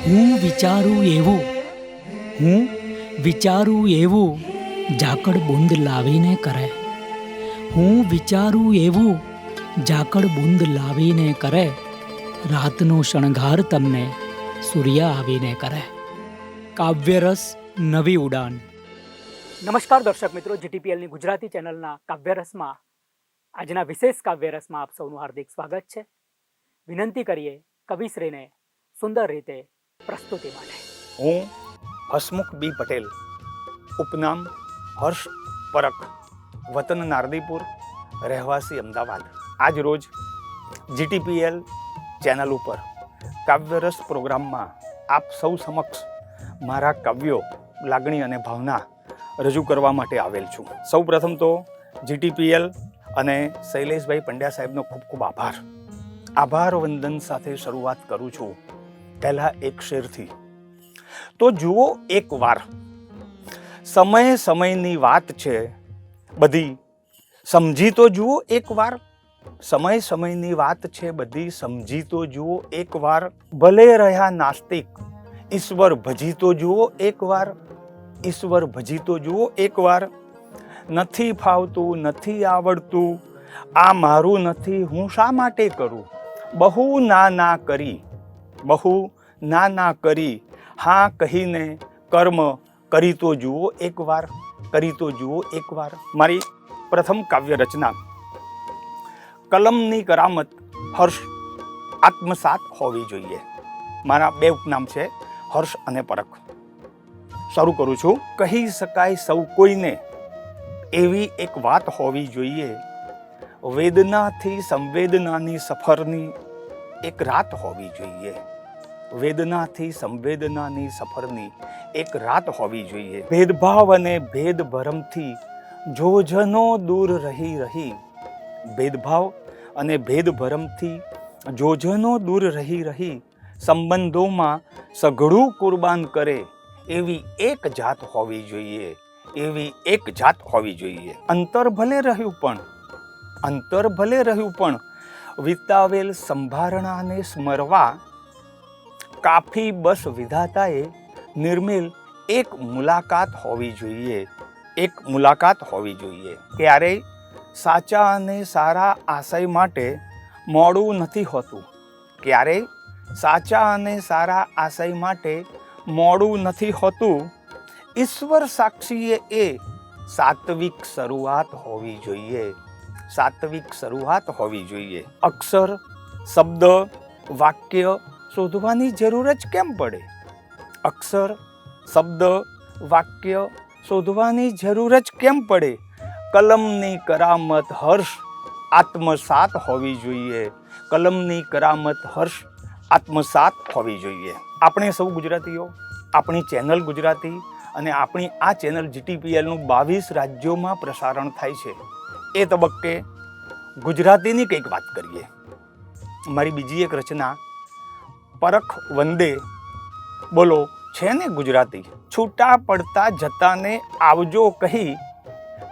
હું વિચારું એવું હું વિચારું એવું ઝાકળ બુંદ લાવીને કરે. હું વિચારું એવું ઝાકળ બુંદ લાવીને કરે. રાતનો શણગાર તમને સૂર્ય આવીને કરે. કાવ્યરસ નવી ઉડાન. નમસ્કાર દર્શક મિત્રો, જીટીપીએલની ગુજરાતી ચેનલના કાવ્યરસમાં આજના વિશેષ કાવ્યરસમાં આપ સૌનું હાર્દિક સ્વાગત છે. વિનંતી કરીએ કવિશ્રીને સુંદર રીતે પ્રસ્તુતિ માટે. હું હસમુખ બી પટેલ, ઉપનામ હર્ષ પરખ, વતન નારદીપુર, રહેવાસી અમદાવાદ. આજ રોજ જીટીપીએલ ચેનલ ઉપર કાવ્યરસ પ્રોગ્રામમાં આપ સૌ સમક્ષ મારા કાવ્યો, લાગણી અને ભાવના રજૂ કરવા માટે આવેલ છું. સૌ પ્રથમ તો જીટીપીએલ અને શૈલેષભાઈ પંડ્યા સાહેબનો ખૂબ ખૂબ આભાર. આભાર વંદન સાથે શરૂઆત કરું છું પહેલા એક શેરથી. તો જુઓ એક વાર, સમય સમયની વાત છે બધી, સમજી તો જુઓ એક વાર. સમય સમયની વાત છે બધી, સમજી તો જુઓ એક વાર. ભલે રહ્યા નાસ્તિક, ઈશ્વર ભજી તો જુઓ એક વાર. ઈશ્વર ભજી તો જુઓ એક વાર. નથી ફાવતું, નથી આવડતું, આ મારું નથી, હું શા માટે કરું? બહુ ના કરી, બહુ ના કરી, હા કહીને કર્મ કરી તો જુઓ એક વાર. કરી તો જુઓ એક વાર. મારી પ્રથમ કાવ્ય રચના કલમની કરામત હર્ષ આત્મસાત હોવી જોઈએ. મારા બે ઉપનામ છે, હર્ષ અને પરખ. શરૂ કરું છું. કહી શકાય સૌ કોઈને એવી એક વાત હોવી જોઈએ, વેદનાથી સંવેદનાની સફરની એક રાત હોવી જોઈએ. વેદનાથી સંવેદનાની સફરની એક રાત હોવી જોઈએ. ભેદભાવ અને ભેદભરમથી જોજનો દૂર રહી, ભેદભાવ અને ભેદભરમથી જોજનો દૂર રહી સંબંધોમાં સઘળું કુરબાન કરે એવી એક જાત હોવી જોઈએ. એવી એક જાત હોવી જોઈએ. અંતર ભલે રહ્યું પણ વિતાવેલ સંભારણાને સ્મરવા કાફી બસ વિધાતાએ નિર્મિલ એક મુલાકાત હોવી જોઈએ. એક મુલાકાત હોવી જોઈએ. ક્યારેય સાચા અને સારા આશય માટે મોડું નથી હોતું. ક્યારેય સાચા અને સારા આશય માટે મોડું નથી હોતું. ઈશ્વર સાક્ષીએ એ સાત્વિક શરૂઆત હોવી જોઈએ. સાત્વિક શરૂઆત હોવી જોઈએ. અક્ષર, શબ્દ, વાક્ય શોધવાની જરૂર જ કેમ પડે? અક્ષર, શબ્દ, વાક્ય શોધવાની જરૂર જ કેમ પડે? કલમની કરામત હર્ષ આત્મસાત હોવી જોઈએ. કલમની કરામત હર્ષ આત્મસાત હોવી જોઈએ. આપણે સૌ ગુજરાતીઓ, આપણી ચેનલ ગુજરાતી અને આપણી આ ચેનલ જીટીપીએલનું 22 રાજ્યોમાં પ્રસારણ થાય છે. એ તબક્કે ગુજરાતીની કંઈક વાત કરીએ. મારી બીજી એક રચના પરખ વંદે બોલો છે ને ગુજરાતી. છૂટા પડતા જતાને આવજો કહી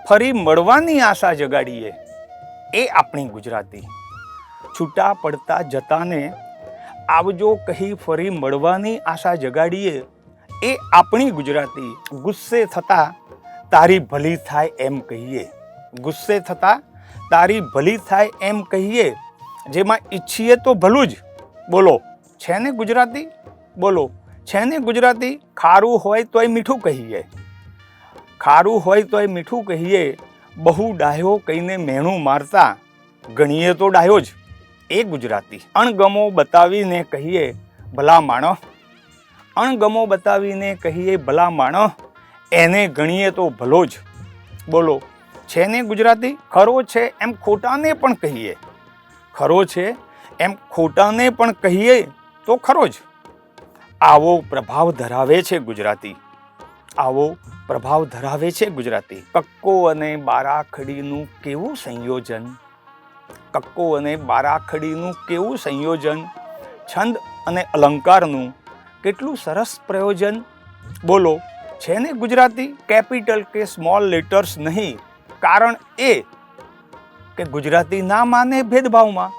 ફરી મળવાની આશા જગાડીએ, એ આપણી ગુજરાતી. છૂટા પડતા જતાને આવજો કહી ફરી મળવાની આશા જગાડીએ, એ આપણી ગુજરાતી. ગુસ્સે થતા તારી ભલી થાય એમ કહીએ. ગુસ્સે થતા તારી ભલી થાય એમ કહીએ, જેમાં ઈચ્છીએ તો ભલું જ. બોલો છે ને ગુજરાતી? બોલો છે ને ગુજરાતી? ખારું હોય તોય મીઠું કહીએ. ખારું હોય તોય મીઠું કહીએ. બહુ ડાહ્યો કહીને મેણું મારતા ગણીએ તો ડાહ્યો જ, એ ગુજરાતી. અણગમો બતાવીને કહીએ ભલા માણસ. અણગમો બતાવીને કહીએ ભલા માણસ, એને ગણીએ તો ભલો જ. બોલો છે ને ગુજરાતી? ખરો છે એમ ખોટાને પણ કહીએ. ખરો છે એમ ખોટાને પણ કહીએ તો ખરો જ. આવો પ્રભાવ ધરાવે છે ગુજરાતી. આવો પ્રભાવ ધરાવે છે ગુજરાતી. કક્કો અને બારાખડીનું કેવું સંયોજન. કક્કો અને બારાખડીનું કેવું સંયોજન. છંદ અને અલંકારનું કેટલું સરસ પ્રયોજન. બોલો છે ને ગુજરાતી? કેપિટલ કે સ્મોલ લેટર્સ નહીં, કારણ એ કે ગુજરાતી ના માને ભેદભાવમાં.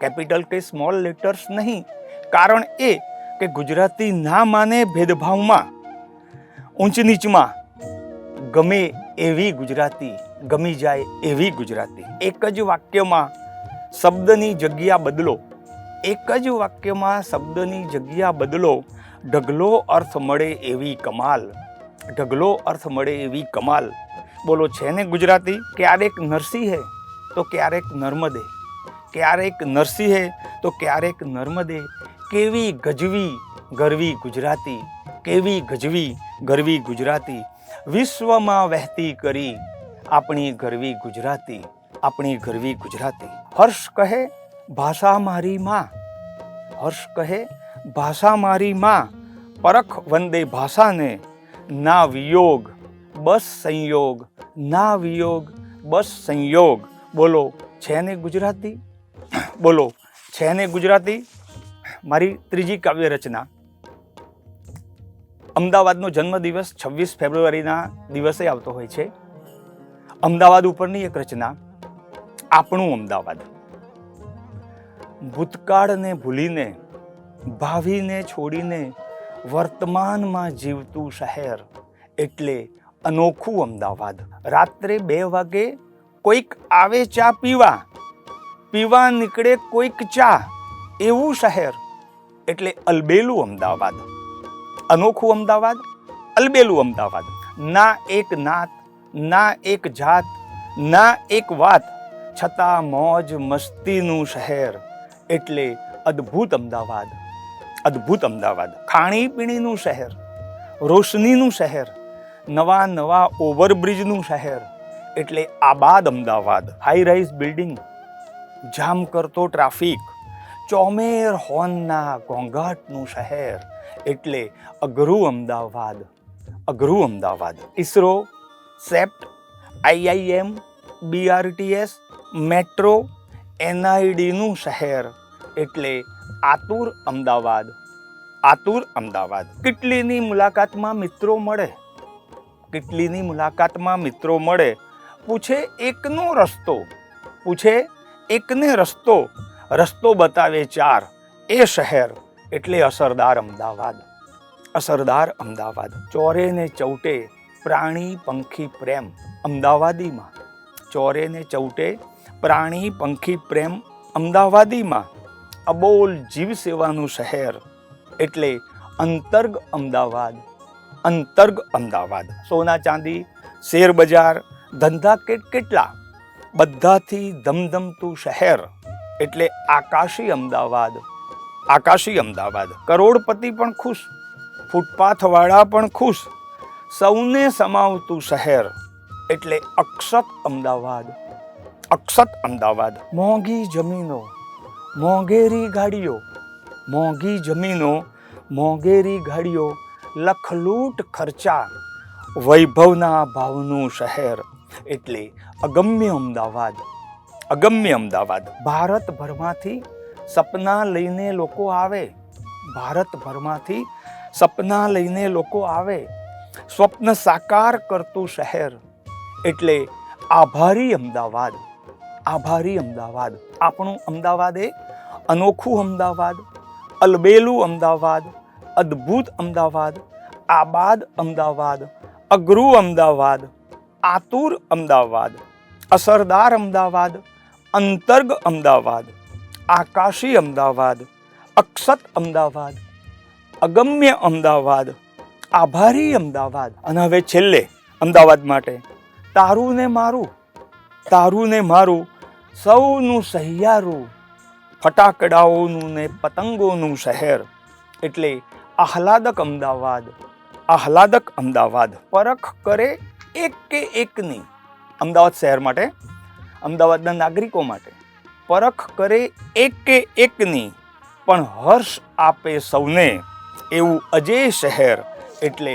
કેપિટલ કે સ્મોલ લેટર્સ નહીં, કારણ એ કે ગુજરાતી ના માને ભેદભાવમાં, ઊંચ નીચમાં, ગમે એવી ગુજરાતી, ગમી જાય એવી ગુજરાતી. એક જ વાક્યમાં શબ્દની જગ્યા બદલો, એક જ વાક્યમાં શબ્દની જગ્યા બદલો, ઢગલો અર્થ મળે એવી કમાલ, ઢગલો અર્થ મળે એવી કમાલ. બોલો, છે ને ગુજરાતી? ક્યારેક નરસિંહે તો ક્યારેક નર્મદે, ક્યારેક નરસિંહે તો ક્યારેક નર્મદે. કેવી ગજવી ગરવી ગુજરાતી, કેવી ગજવી ગરવી ગુજરાતી. વિશ્વમાં વહેતી કરી આપણી ગરવી ગુજરાતી, આપણી ગરવી ગુજરાતી. હર્ષ કહે ભાષા મારી માં, હર્ષ કહે ભાષા મારી માં, પરખ વંદે ભાષાને, ના વિયોગ બસ સંયોગ, ના વિયોગ બસ સંયોગ. બોલો, છે ને ગુજરાતી? બોલો, છે ને ગુજરાતી? મારી ત્રીજી કાવ્ય રચના. અમદાવાદનો જન્મદિવસ 26 ફેબ્રુઆરીના દિવસે આવતો હોય છે. અમદાવાદ ઉપરની એક રચના, આપણું અમદાવાદ. ભૂતકાળને ભૂલીને, ભાવિને છોડીને વર્તમાનમાં જીવતું શહેર એટલે અનોખું અમદાવાદ. રાત્રે 2 વાગે કોઈક આવે ચા પીવા, પીવા નીકળે કોઈક ચા, એવું શહેર એટલે અલબેલું અમદાવાદ. અનોખું અમદાવાદ, અલબેલું અમદાવાદ. ના એક નાત, ના એક જાત, ના એક વાત, છતાં મોજ મસ્તીનું શહેર એટલે અદ્ભુત અમદાવાદ, અદ્ભુત અમદાવાદ. ખાણીપીણીનું શહેર, રોશનીનું શહેર, નવા નવા ઓવરબ્રિજનું શહેર એટલે આબાદ અમદાવાદ. હાઈ રાઇઝ બિલ્ડિંગ, જામ કરતો ટ્રાફિક, ચોમેર હોર્નના ઘોંઘાટનું શહેર એટલે અઘરું અમદાવાદ, અઘરું Ahmedabad. ISRO, CEPT, IIM, BRTS, metro, NIDનું શહેર એટલે આતુર અમદાવાદ, આતુર અમદાવાદ. કેટલીની મુલાકાતમાં મિત્રો મળે, કેટલીની મુલાકાતમાં મિત્રો મળે, પૂછે એકનો રસ્તો, પૂછે એકને રસ્તો, રસ્તો બતાવે 4, એ શહેર એટલે અસરદાર અમદાવાદ, અસરદાર અમદાવાદ. ચોરે ને ચૌટે પ્રાણી પંખી પ્રેમ અમદાવાદીમાં, ચોરે ને ચૌટે પ્રાણી પંખી પ્રેમ અમદાવાદીમાં. અબોલ જીવ સેવાનું શહેર એટલે અંતર્ગ અમદાવાદ, અંતર્ગ અમદાવાદ. સોના ચાંદી, શેર બજાર, ધંધા કેટલા, બધાથી ધમધમતું શહેર એટલે આકાશી અમદાવાદ, આકાશી અમદાવાદ. કરોડપતિ પણ ખુશ, ફૂટપાથવાળા પણ ખુશ, સૌને સમાવતું શહેર એટલે અક્ષત અમદાવાદ, અક્ષત અમદાવાદ. મોંઘી જમીનો, મોંઘેરી ગાડીઓ, મોંઘી જમીનો, મોંઘેરી ગાડીઓ, લખલૂટ ખર્ચા, વૈભવના ભાવનું શહેર એટલે અગમ્ય અમદાવાદ, અગમ્ય અમદાવાદ. ભારતભરમાંથી સપના લઈને લોકો આવે, ભારતભરમાંથી સપના લઈને લોકો આવે, સ્વપ્ન સાકાર કરતું શહેર એટલે આભારી અમદાવાદ, આભારી અમદાવાદ. આપણું અમદાવાદ એ અનોખું અમદાવાદ, અલબેલું અમદાવાદ, અદ્ભુત અમદાવાદ, આબાદ અમદાવાદ, અઘરું અમદાવાદ, આતુર અમદાવાદ, અસરદાર અમદાવાદ, અંતર્ગ અમદાવાદ, આકાશી અમદાવાદ, અક્ષત અમદાવાદ, અગમ્ય અમદાવાદ, આભારી અમદાવાદ. અને હવે છેલ્લે અમદાવાદ માટે તારું ને મારું, તારું ને મારું, સૌનું સહિયારું, ફટાકડાઓનું ને પતંગોનું શહેર એટલે આહલાદક અમદાવાદ, આહલાદક અમદાવાદ. પરખ કરે એક કે એકની, અમદાવાદ શહેર માટે, અમદાવાદના નાગરિકો માટે પરખ કરે એક કે એકની, પણ હર્ષ આપે સૌને એવું અજેય શહેર એટલે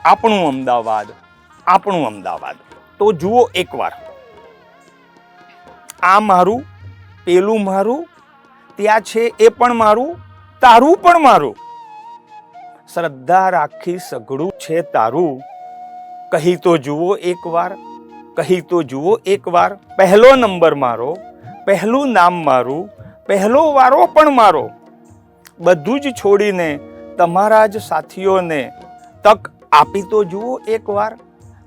આપણું અમદાવાદ, આપણું અમદાવાદ. તો જુઓ એકવાર, આ મારું, પેલું મારું, ત્યાં છે એ પણ મારું, તારું પણ મારું, શ્રદ્ધા રાખી સઘળું છે તારું, કહી તો જુઓ એકવાર, કહી તો જુઓ એકવાર. પહેલો નંબર મારો, પહેલું નામ મારું, પહેલો વારો પણ મારો, બધું જ છોડીને તમારા જ સાથીઓને તક આપી તો જુઓ એકવાર,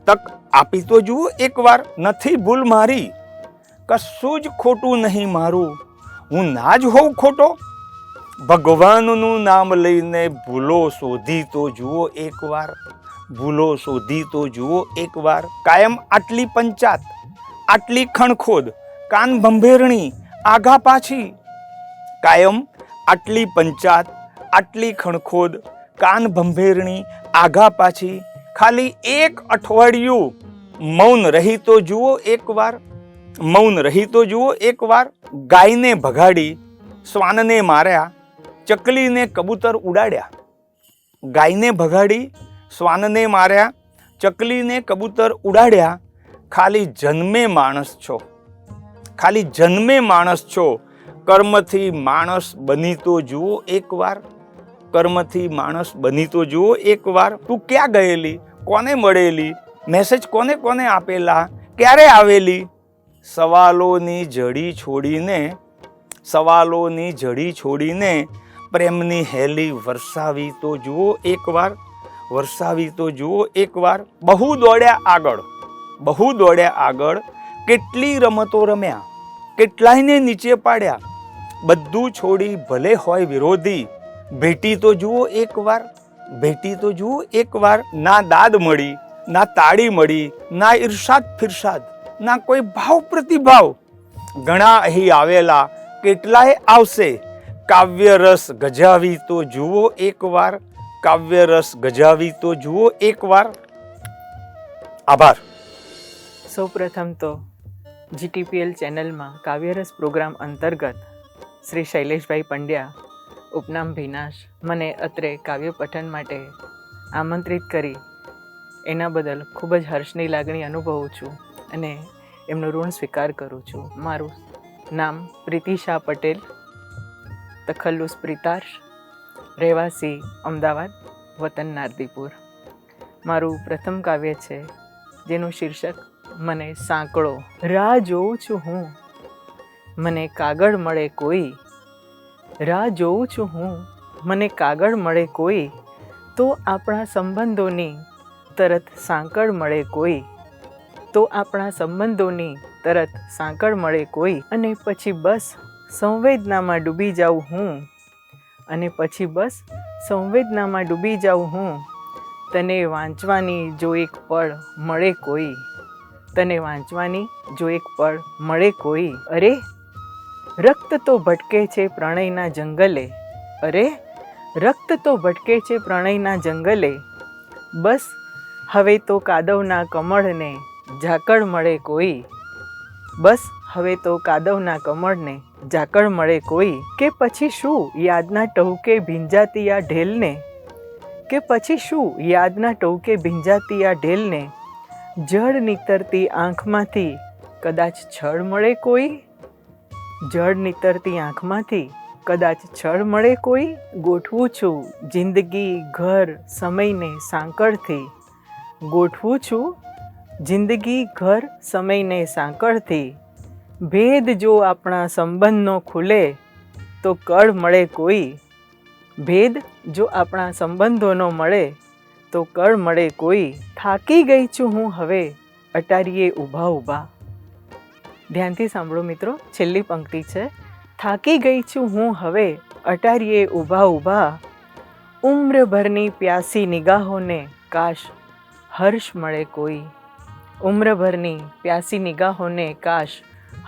તક આપી તો જુઓ એકવાર. નથી ભૂલ મારી, કશું જ ખોટું નહીં મારું, હું ના જ હોઉં ખોટો. ભગવાનનું નામ લઈને ભૂલો શોધી તો જુઓ એકવાર, ભૂલો શોધી તો જુઓ એકવાર. કાયમ આટલી પંચાત, આટલી ખણખોદ, કાન ભંભેરણી આગા પાછી. કાયમ આટલી પંચાત, આટલી ખણખોદ, કાન ભંભેરણી આગા પાછી. ખાલી એક અઠવાડિયું મૌન રહી તો જુઓ એકવાર, મૌન રહી તો જુઓ એકવાર. ગાયને ભગાડી, શ્વાનને માર્યા, ચકલીને કબૂતર ઉડાડ્યા. ગાયને ભગાડી, શ્વાનને માર્યા, ચકલીને કબૂતર ઉડાડ્યા. ખાલી જન્મે માણસ છો, ખાલી જન્મે માણસ છો. કર્મથી માણસ બની તો જુઓ એકવાર, કર્મથી માણસ બની તો જુઓ એકવાર. તું ક્યાં ગયેલી, કોને મળેલી, મેસેજ કોને કોને આપેલા, ક્યારે આવેલી? સવાલોની જડી છોડીને, સવાલોની જડી છોડીને પ્રેમની હેલી વરસાવી તો જુઓ એકવાર, વરસાવી તો જુઓ એકવાર. બહુ દોડ્યા આગળ, બહુ દોડ્યા આગળ, કેટલી રમતો રમ્યા, કેટલાયને નીચે પાડ્યા. બધું છોડી ભલે હોય વિરોધી, ભેટી તો જુઓ એકવાર, ભેટી તો જુઓ એકવાર. ના દાદ મળી, ના તાળી મળી, ના ઈર્ષાદ ફિરસાદ, ના કોઈ ભાવ પ્રતિભાવ. ઘણા અહીં આવેલા, કેટલાય આવશે. કાવ્ય રસ ગજાવી તો જુઓ એકવાર, કાવ્ય રસ ગજાવી તો જુઓ એકવાર. આભાર. સૌપ્રથમ તો GTPL ચેનલમાં કાવ્યરસ પ્રોગ્રામ અંતર્ગત શ્રી શૈલેષભાઈ પંડ્યા ઉપનામ ભીનાશ મને અત્રે કાવ્ય પઠન માટે આમંત્રિત કરી એના બદલ ખૂબ જ હર્ષની લાગણી અનુભવું છું અને એમનું ઋણ સ્વીકાર કરું છું. મારું નામ પ્રીતિશા પટેલ, તખલ્લુસ પ્રિતાર્શ, રહેવાસી અમદાવાદ, વતન નારદીપુર. મારું પ્રથમ કાવ્ય છે જેનું શીર્ષક મને સાંકળો. રાહ જોઉં છું હું, મને કાગળ મળે કોઈ, રાહ જોઉં છું હું, મને કાગળ મળે કોઈ, તો આપણા સંબંધોની તરત સાંકળ મળે કોઈ, તો આપણા સંબંધોની તરત સાંકળ મળે કોઈ. અને પછી બસ સંવેદનામાં ડૂબી જાઉં હું, અને પછી બસ સંવેદનામાં ડૂબી જાઉં હું. તને વાંચવાની જો એક પળ મળે કોઈ, તને વાંચવાની જો એક પળ મળે કોઈ. અરે રક્ત તો ભટકે છે પ્રણયના જંગલે, અરે રક્ત તો ભટકે છે પ્રણયના જંગલે. બસ હવે તો કાદવના કમળને ઝાકળ મળે કોઈ, બસ હવે તો કાદવના કમળને ઝાકળ મળે કોઈ. કે પછી શું યાદના ટહુકે ભીંજાતી આ ઢેલને, કે પછી શું યાદના ટહુકે ભીંજાતી આ ઢેલને જળ નીતરતી આંખમાંથી કદાચ છળ મળે કોઈ, જળ નીતરતી આંખમાંથી કદાચ છળ મળે કોઈ. ગોઠવું છું જિંદગી ઘર સમયને સાંકળથી, ગોઠવું છું જિંદગી ઘર સમયને સાંકળથી. ભેદ જો આપણા સંબંધનો ખુલે તો કળ મળે કોઈ, ભેદ જો આપણા સંબંધોનો મળે તો કળ મળે કોઈ. થાકી ગઈ છું હું હવે અટારીએ ઊભા ઊભા. ધ્યાનથી સાંભળો મિત્રો, છેલ્લી પંક્તિ છે. થાકી ગઈ છું હું હવે અટારીએ ઊભા ઊભા. ઉમ્રભરની પ્યાસી નિગાહોને કાશ હર્ષ મળે કોઈ, ઉમ્રભરની પ્યાસી નિગાહોને કાશ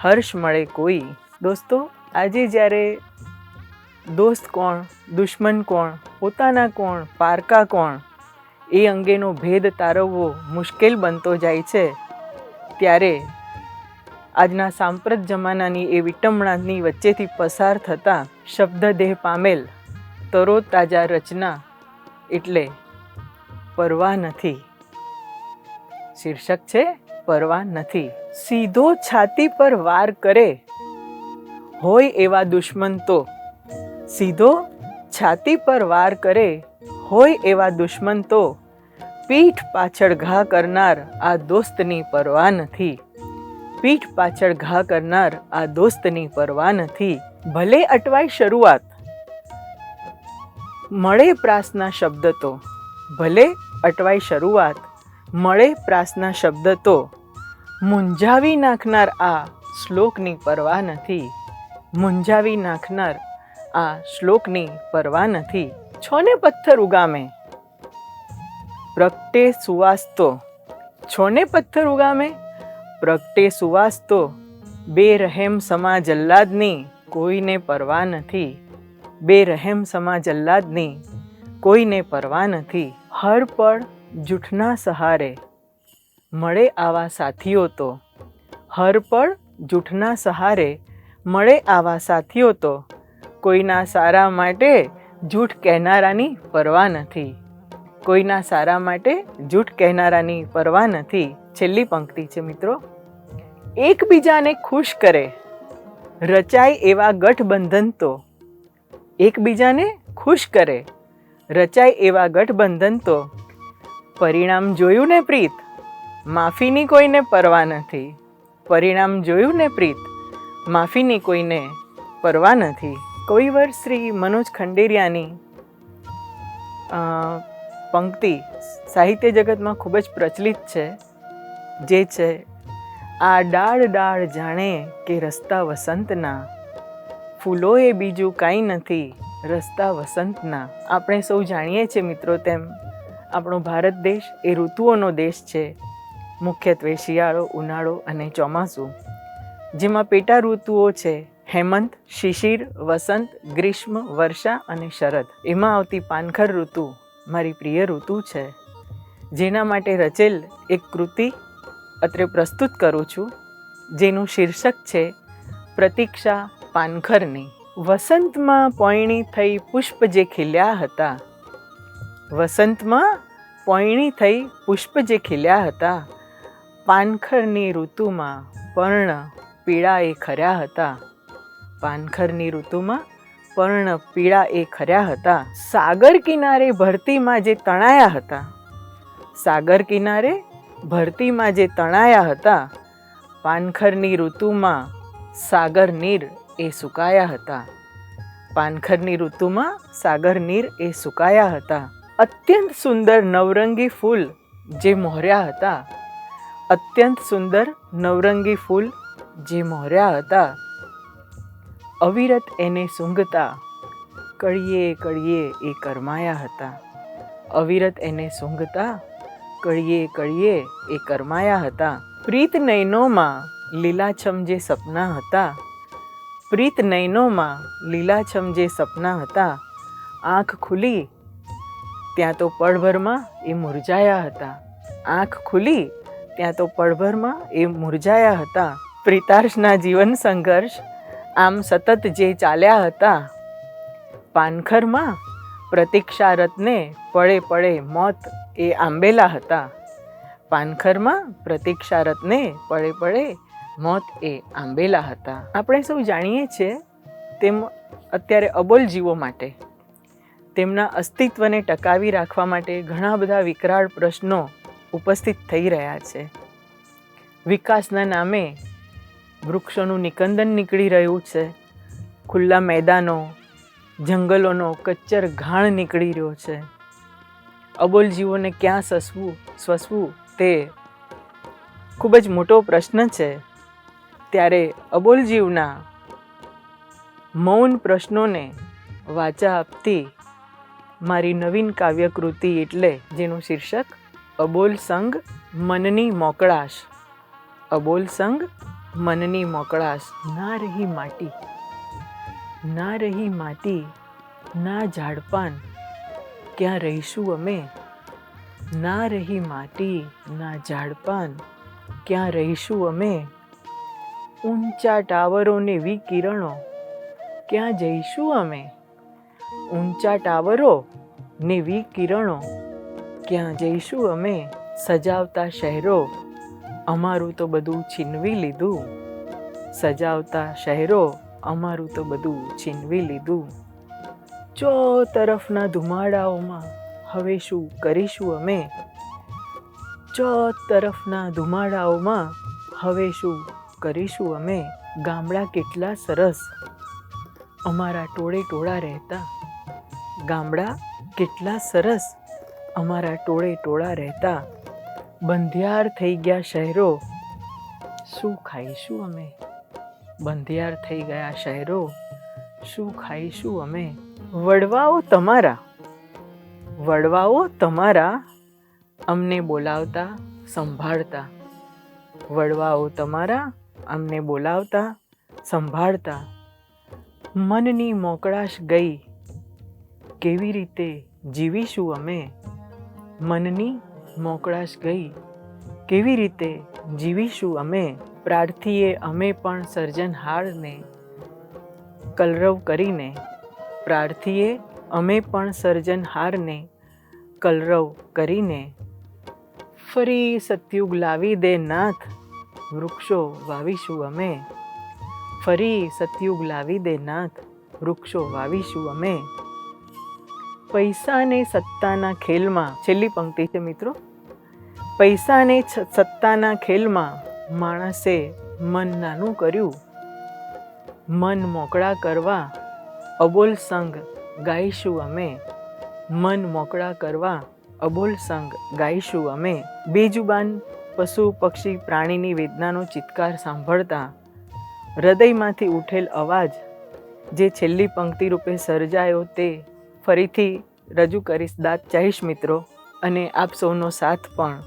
હર્ષ મળે કોઈ. દોસ્તો, આજે જ્યારે દોસ્ત કોણ, દુશ્મન કોણ, પોતાના કોણ, પારકા કોણ એ અંગેનો ભેદ તારવવો મુશ્કેલ બનતો જાય છે, ત્યારે આજના સાંપ્રત જમાનાની એ વિટંબણાની વચ્ચેથી પસાર થતા શબ્દદેહ પામેલ તરોતાજા રચના એટલે પરવા નથી. શીર્ષક છે પરવા નથી. સીધો છાતી પર વાર કરે હોય એવા દુશ્મન તો, સીધો છાતી પર વાર કરે હોય એવા દુશ્મન તો પીઠ પાછળ ઘા કરનાર આ દોસ્તની પરવા નથી, પીઠ પાછળ ઘા કરનાર આ દોસ્તની પરવા નથી. ભલે અટવાય શરૂઆત, મળે પ્રાસના શબ્દ તો ભલે અટવાય શરૂઆત, મળે પ્રાસના શબ્દ તો મૂંઝાવી નાખનાર આ શ્લોકની પરવા નથી. મૂંઝાવી નાખનાર આ શ્લોકની પરવા નથી. છોને પથ્થર ઉગામે પ્રગટે સુવાસ તો, છોને પથ્થર ઉગામે પ્રગટે સુવાસ તો બેરહેમ સમા જલ્લાદની કોઈને પરવા નથી. બેરહેમ સમા જલ્લાદની કોઈને પરવા નથી. હર પળ જૂઠના સહારે મળે આવા સાથીઓ તો, હર પળ જૂઠના સહારે મળે આવા સાથીઓ તો કોઈના સારા માટે જૂઠ કહેનારાની પરવા નથી. કોઈના સારા માટે જૂઠ કહેનારાની પરવા નથી. છેલ્લી પંક્તિ છે મિત્રો. એકબીજાને ખુશ કરે રચાય એવા ગઠબંધન તો, એકબીજાને ખુશ કરે રચાય એવા ગઠબંધન તો પરિણામ જોયું ને પ્રીત, માફીની કોઈને પરવા નથી. પરિણામ જોયું ને પ્રીત, માફીની કોઈને પરવા નથી. કવિવર શ્રી મનોજ ખંડેરિયાની પંક્તિ સાહિત્ય જગતમાં ખૂબ જ પ્રચલિત છે, જે છે આ ડાળ ડાળ જાણે કે રસ્તા વસંતના, ફૂલોએ બીજું કાંઈ નથી રસ્તા વસંતના. આપણે સૌ જાણીએ છીએ મિત્રો તેમ આપણો ભારત દેશ એ ઋતુઓનો દેશ છે. મુખ્યત્વે શિયાળો, ઉનાળો અને ચોમાસું, જેમાં પેટા ઋતુઓ છે હેમંત, શિશિર, વસંત, ગ્રીષ્મ, વર્ષા અને શરદ. એમાં આવતી પાનખર ઋતુ મારી પ્રિય ઋતુ છે, જેના માટે રચેલ એક કૃતિ અત્રે પ્રસ્તુત કરું છું, જેનું શીર્ષક છે પ્રતીક્ષા પાનખરની. વસંતમાં પોયણી થઈ પુષ્પ જે ખીલ્યા હતા, વસંતમાં પોયણી થઈ પુષ્પ જે ખીલ્યા હતા, પાનખરની ઋતુમાં પર્ણ પીળા એ ખર્યા હતા. પાનખરની ઋતુમાં પર્ણ પીળા એ ખર્યા હતા. સાગર કિનારે ભરતીમાં જે તણાયા હતા, સાગર કિનારે ભરતીમાં જે તણાયા હતા, પાનખરની ઋતુમાં સાગર નીર એ સુકાયા હતા. પાનખરની ઋતુમાં સાગર નીર એ સુકાયા હતા. અત્યંત સુંદર નવરંગી ફૂલ જે મોહર્યા હતા, અત્યંત સુંદર નવરંગી ફૂલ જે મોહર્યા હતા. અવિરત એને સૂંઘતા કળીએ કળીએ એ કરમાયા હતા. અવિરત એને સૂંઘતા કળીએ કળીએ એ કરમાયા હતા. પ્રીત નયનોમાં લીલાછમ જે સપના હતા, પ્રીત નયનોમાં લીલાછમ જે સપના હતા, આંખ ખુલી ત્યાં તો પળભરમાં એ મુરઝાયા હતા. આંખ ખુલી ત્યાં તો પળભરમાં એ મુરઝાયા હતા. પ્રિતાર્ષના જીવન સંઘર્ષ આમ સતત જે ચાલ્યા હતા, પાનખરમાં પ્રતીક્ષારતને પળે પળે મોત એ આંબેલા હતા. પાનખરમાં પ્રતીક્ષારતને પળે પળે મોત એ આંબેલા હતા. આપણે સૌ જાણીએ છીએ તેમ અત્યારે અબોલ જીવો માટે તેમના અસ્તિત્વને ટકાવી રાખવા માટે ઘણા બધા વિકરાળ પ્રશ્નો ઉપસ્થિત થઈ રહ્યા છે. વિકાસના નામે વૃક્ષોનું નિકંદન નીકળી રહ્યું છે. ખુલ્લા મેદાનો, જંગલોનો કચ્ચર ઘાણ નીકળી રહ્યો છે. અબોલ જીવોને ક્યાં સ્વસવું તે ખૂબ જ મોટો પ્રશ્ન છે. ત્યારે અબોલ જીવના મૌન પ્રશ્નોને વાચા આપતી મારી નવીન કાવ્યકૃતિ એટલે જેનું શીર્ષક અબોલ સંગ મનની મોકળાશ. અબોલ સંગ મનની મોકળાશ. ના રહી માટી, ના રહી માટી, ના ઝાડપાન, ક્યાં રહીશું અમે? ના રહી માટી, ના ઝાડપાન, ક્યાં રહીશું અમે? ઊંચા ટાવરોને વિકિરણો, ક્યાં જઈશું અમે? ઊંચા ટાવરો ને વિકિરણો, ક્યાં જઈશું અમે? સજાવતા શહેરો અમારું તો બધું છીનવી લીધું. સજાવતા શહેરો અમારું તો બધું છીનવી લીધું. ચો તરફના ધુમાડાઓમાં હવે શું કરીશું અમે? ચો તરફના ધુમાડાઓમાં હવે શું કરીશું અમે? ગામડા કેટલા સરસ અમારા ટોળે ટોળા રહેતા, ગામડા કેટલા સરસ, અમારા ટોળે ટોળા રહેતા, બંધિયાર થઈ ગયા શહેરો, શું ખાઈશું અમે? બંધિયાર થઈ ગયા શહેરો, શું ખાઈશું અમે? વડવાઓ તમારા અમને બોલાવતા સંભાળતા, વડવાઓ તમારા અમને બોલાવતા સંભાળતા, મનની મોકળાશ ગઈ, કેવી રીતે જીવીશું અમે? મનની મોકળાશ ગઈ, કેવી રીતે જીવીશું અમે? પ્રાર્થીએ અમે પણ સર્જનહારને કલરવ કરીને, પ્રાર્થીએ અમે પણ સર્જનહારને કલરવ કરીને, ફરી સતયુગ લાવી દે નાથ, વૃક્ષો વાવીશું અમે. ફરી સતયુગ લાવી દે નાથ, વૃક્ષો વાવીશું અમે. પૈસાને સત્તાના ખેલમાં, છેલ્લી પંક્તિ છે મિત્રો, પૈસાને સત્તાના ખેલમાં માણસે મન નાનું કર્યું, મન મોકળા કરવા અબોલ સંગ ગાઈશું અમે. મન મોકળા કરવા અબોલ સંગ ગાઈશું અમે. બેજુબાન પશુ પક્ષી પ્રાણીની વેદનાનો ચિત્કાર સાંભળતા હૃદયમાંથી ઉઠેલ અવાજ જે છેલ્લી પંક્તિ રૂપે સર્જાયો તે ફરીથી રજૂ કરીશ દાંત ચાહીશ મિત્રો. અને આપ સૌનો સાથ પણ.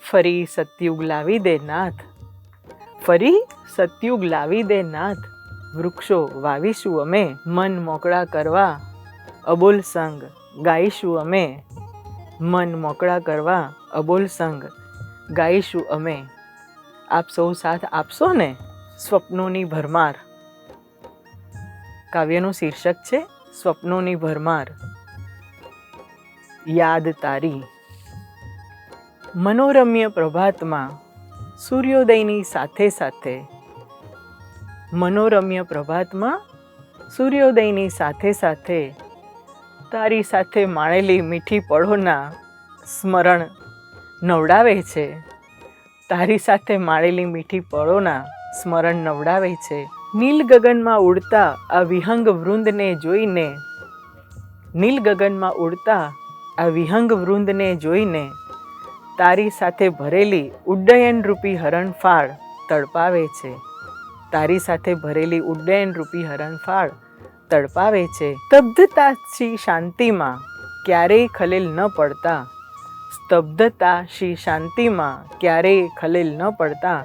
ફરી સતયુગ લાવી દે નાથ, ફરી સતયુગ લાવી દે નાથ, વૃક્ષો વાવીશું અમે. મન મોકળા કરવા અબોલ સંગ ગાઈશું અમે. મન મોકળા કરવા અબોલ સંગ ગાઈશું અમે. આપ સૌ સાથ આપશો ને? સ્વપ્નોની ભરમાર. કાવ્યનું શીર્ષક છે સ્વપ્નોની ભરમાર. યાદ તારી. મનોરમ્ય પ્રભાતમાં સૂર્યોદયની સાથે સાથે, મનોરમ્ય પ્રભાતમાં સૂર્યોદયની સાથે સાથે તારી સાથે માણેલી મીઠી પળોના સ્મરણ નવડાવે છે. તારી સાથે માણેલી મીઠી પળોના સ્મરણ નવડાવે છે. નીલ ગગનમાં ઉડતા આ વિહંગ વૃંદને જોઈને, નીલ ગગનમાં ઉડતા આ વિહંગ વૃંદને જોઈને તારી સાથે ભરેલી ઉડ્ડયનરૂપી હરણફાળ તડપાવે છે. તારી સાથે ભરેલી ઉડ્ડયનરૂપી હરણફાળ તડપાવે છે. સ્તબ્ધતાથી શાંતિમાં ક્યારેય ખલેલ ન પડતા, સ્તબ્ધતાથી શાંતિમાં ક્યારેય ખલેલ ન પડતા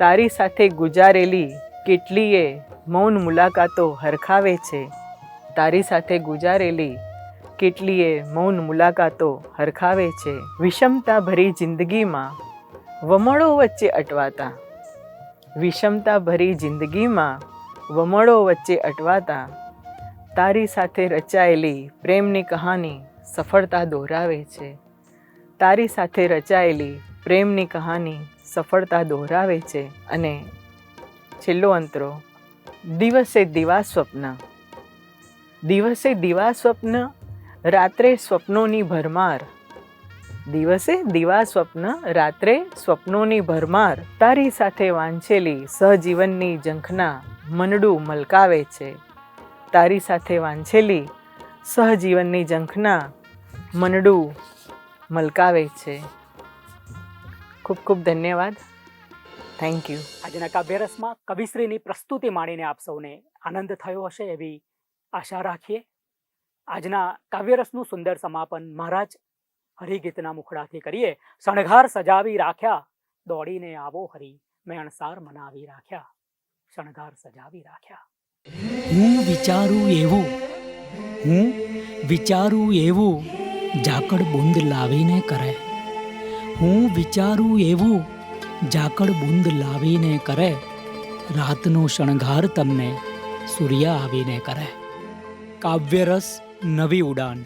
તારી સાથે ગુજારેલી કેટલીય મૌન મુલાકાતો હરખાવે છે. તારી સાથે ગુજારેલી કેટલીય મૌન મુલાકાતો હરખાવે છે. વિષમતા ભરી જિંદગીમાં વમળો વચ્ચે અટવાતા, વિષમતા ભરી જિંદગીમાં વમળો વચ્ચે અટવાતા તારી સાથે રચાયેલી પ્રેમની કહાની સફળતા દોહરાવે છે. તારી સાથે રચાયેલી પ્રેમની કહાની સફળતા દોહરાવે છે. અને છેલ્લો અંતરો, દિવસે દિવા સ્વપ્ન. દિવસે દિવા સ્વપ્ન, રાત્રે સ્વપ્નોની ભરમાર. દિવસે દિવા સ્વપ્ન, રાત્રે સ્વપ્નોની ભરમાર તારી સાથે વાંચેલી સહજીવનની ઝંખના મનડું મલકાવે છે. તારી સાથે વાંચેલી સહજીવનની ઝંખના મનડું મલકાવે છે. ખૂબ ખૂબ ધન્યવાદ. Thank you. આજના કાવ્યરસમાં કવિશ્રીની પ્રસ્તુતિ માણીને આપ સૌને આનંદ થયો હશે એવી આશા રાખીએ. આજના કાવ્યરસનું સુંદર સમાપન મહારાજ હરિગીતના મુખડાથી કરીએ. શણગાર સજાવી રાખ્યા, દોડીને આવો હરી, મેં અણસાર મનાવી રાખ્યા, શણગાર સજાવી રાખ્યા. હું વિચારું એવું, હું વિચારું એવું ઝાકળ બુંદ લાવીને કરે. હું વિચારું એવું ઝાકળ બુંદ લાવીને કરે, રાતનો શણગાર તમને સૂર્ય આવીને કરે. કાવ્યરસ નવી ઉડાન.